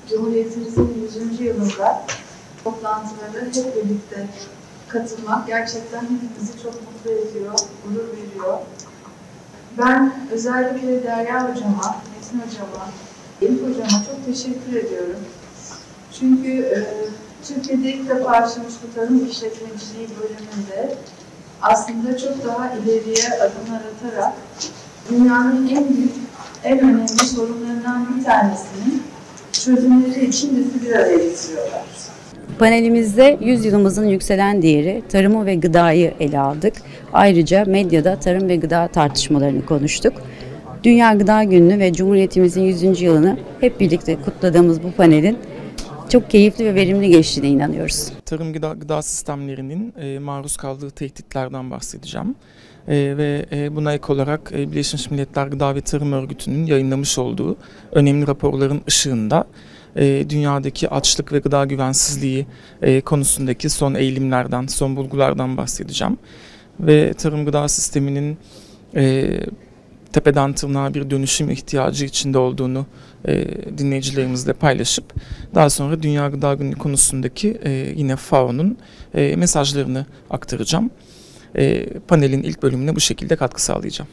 Cumhuriyetimizin 100. yılında toplantılara hep birlikte katılmak gerçekten hepimizi çok mutlu ediyor, gurur veriyor. Ben özellikle Derya Hocama, Metin Hocama, Elif Hocama çok teşekkür ediyorum. Çünkü Türkiye'de ilk defa açılmış bu tarım işletmeciliği bölümünde aslında çok daha ileriye adımlar atarak dünyanın en büyük, en önemli sorunlarından bir tanesinin çözümleri için bizi bir araya getiriyorlar. Panelimizde 100 yılımızın yükselen değeri, tarımı ve gıdayı ele aldık. Ayrıca medyada tarım ve gıda tartışmalarını konuştuk. Dünya Gıda Günü'nü ve Cumhuriyetimizin 100. yılını hep birlikte kutladığımız bu panelin çok keyifli ve verimli geçtiğine inanıyoruz. Tarım gıda sistemlerinin maruz kaldığı tehditlerden bahsedeceğim. Buna ek olarak Birleşmiş Milletler Gıda ve Tarım Örgütü'nün yayınlamış olduğu önemli raporların ışığında dünyadaki açlık ve gıda güvensizliği konusundaki son eğilimlerden, son bulgulardan bahsedeceğim. Ve tarım gıda sisteminin tepeden tırnağa bir dönüşüm ihtiyacı içinde olduğunu dinleyicilerimizle paylaşıp daha sonra Dünya Gıda Günü konusundaki yine FAO'nun mesajlarını aktaracağım. Panelin ilk bölümüne bu şekilde katkı sağlayacağım.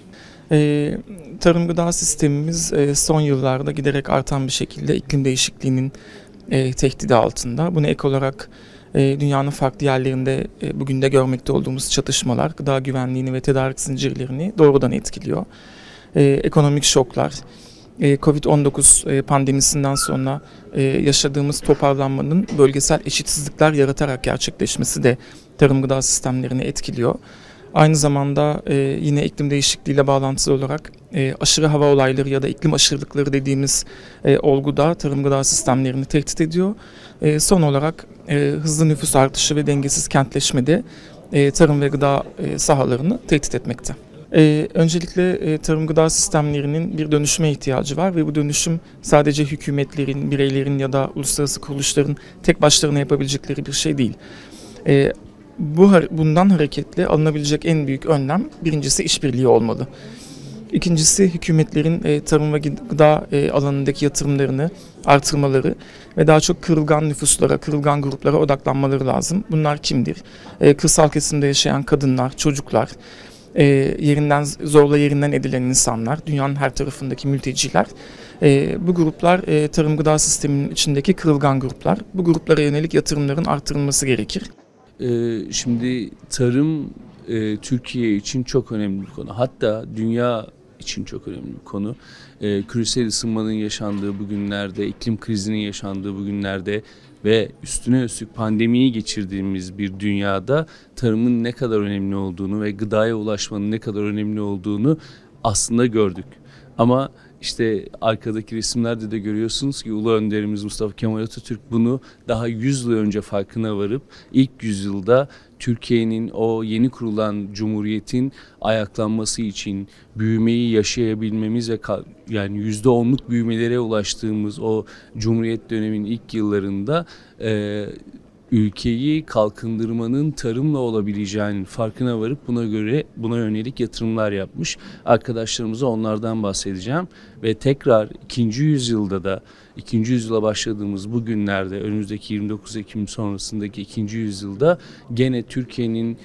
Tarım gıda sistemimiz son yıllarda giderek artan bir şekilde iklim değişikliğinin tehdidi altında. Buna ek olarak dünyanın farklı yerlerinde bugün de görmekte olduğumuz çatışmalar gıda güvenliğini ve tedarik zincirlerini doğrudan etkiliyor. Ekonomik şoklar, Covid-19 pandemisinden sonra yaşadığımız toparlanmanın bölgesel eşitsizlikler yaratarak gerçekleşmesi de tarım gıda sistemlerini etkiliyor. Aynı zamanda yine iklim değişikliğiyle bağlantılı olarak aşırı hava olayları ya da iklim aşırılıkları dediğimiz olgu da tarım gıda sistemlerini tehdit ediyor. Son olarak hızlı nüfus artışı ve dengesiz kentleşme de tarım ve gıda sahalarını tehdit etmekte. Öncelikle tarım gıda sistemlerinin bir dönüşüme ihtiyacı var ve bu dönüşüm sadece hükümetlerin, bireylerin ya da uluslararası kuruluşların tek başlarına yapabilecekleri bir şey değil. Bundan hareketle alınabilecek en büyük önlem birincisi işbirliği olmalı. İkincisi hükümetlerin tarım ve gıda alanındaki yatırımlarını artırmaları ve daha çok kırılgan nüfuslara, kırılgan gruplara odaklanmaları lazım. Bunlar kimdir? Kırsal kesimde yaşayan kadınlar, çocuklar, zorla yerinden edilen insanlar, dünyanın her tarafındaki mülteciler. Bu gruplar tarım gıda sisteminin içindeki kırılgan gruplar. Bu gruplara yönelik yatırımların artırılması gerekir. Şimdi tarım Türkiye için çok önemli bir konu. Hatta dünya için çok önemli bir konu. Küresel ısınmanın yaşandığı bu günlerde, iklim krizinin yaşandığı bu günlerde ve üstüne üstlük pandemiyi geçirdiğimiz bir dünyada tarımın ne kadar önemli olduğunu ve gıdaya ulaşmanın ne kadar önemli olduğunu aslında gördük. Ama işte arkadaki resimlerde de görüyorsunuz ki Ulu Önderimiz Mustafa Kemal Atatürk bunu daha 100 yıl önce farkına varıp ilk yüzyılda Türkiye'nin o yeni kurulan cumhuriyetin ayaklanması için büyümeyi yaşayabilmemiz ve yani %10'luk büyümelere ulaştığımız o cumhuriyet döneminin ilk yıllarında ülkeyi kalkındırmanın tarımla olabileceğinin farkına varıp buna yönelik yatırımlar yapmış. Arkadaşlarımıza onlardan bahsedeceğim ve tekrar 2. yüzyıla başladığımız bu günlerde önümüzdeki 29 Ekim sonrasındaki 2. yüzyılda gene Türkiye'nin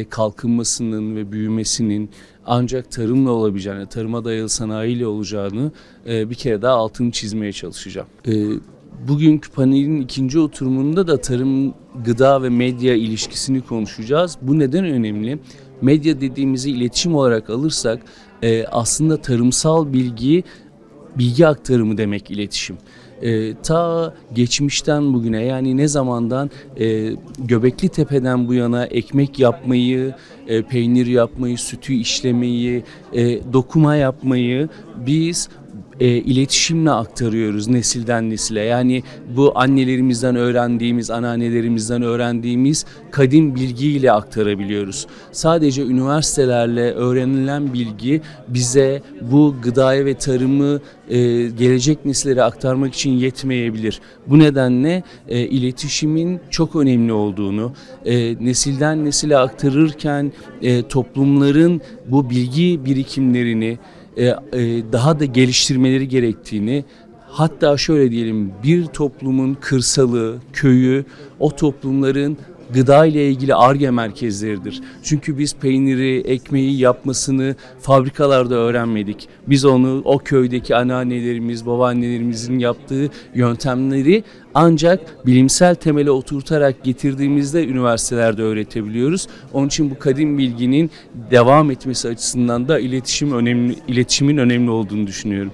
kalkınmasının ve büyümesinin ancak tarımla olabileceğini, tarıma dayalı sanayiyle olacağını bir kere daha altını çizmeye çalışacağım. Bugünkü panelin ikinci oturumunda da tarım, gıda ve medya ilişkisini konuşacağız. Bu neden önemli? Medya dediğimizi iletişim olarak alırsak aslında tarımsal bilgi aktarımı demek iletişim. Ta geçmişten bugüne yani ne zamandan Göbekli Tepe'den bu yana ekmek yapmayı, peynir yapmayı, sütü işlemeyi, dokuma yapmayı biz iletişimle aktarıyoruz nesilden nesile. Yani bu annelerimizden öğrendiğimiz, anneannelerimizden öğrendiğimiz kadim bilgiyle aktarabiliyoruz. Sadece üniversitelerle öğrenilen bilgi bize bu gıdaya ve tarımı gelecek nesillere aktarmak için yetmeyebilir. Bu nedenle iletişimin çok önemli olduğunu, nesilden nesile aktarırken toplumların bu bilgi birikimlerini daha da geliştirmeleri gerektiğini hatta şöyle diyelim, bir toplumun kırsalı, köyü o toplumların gıda ile ilgili Ar-Ge merkezleridir. Çünkü biz peyniri, ekmeği yapmasını fabrikalarda öğrenmedik. Biz onu o köydeki anneannelerimiz, babaannelerimizin yaptığı yöntemleri ancak bilimsel temele oturtarak getirdiğimizde üniversitelerde öğretebiliyoruz. Onun için bu kadim bilginin devam etmesi açısından da iletişimin önemli olduğunu düşünüyorum.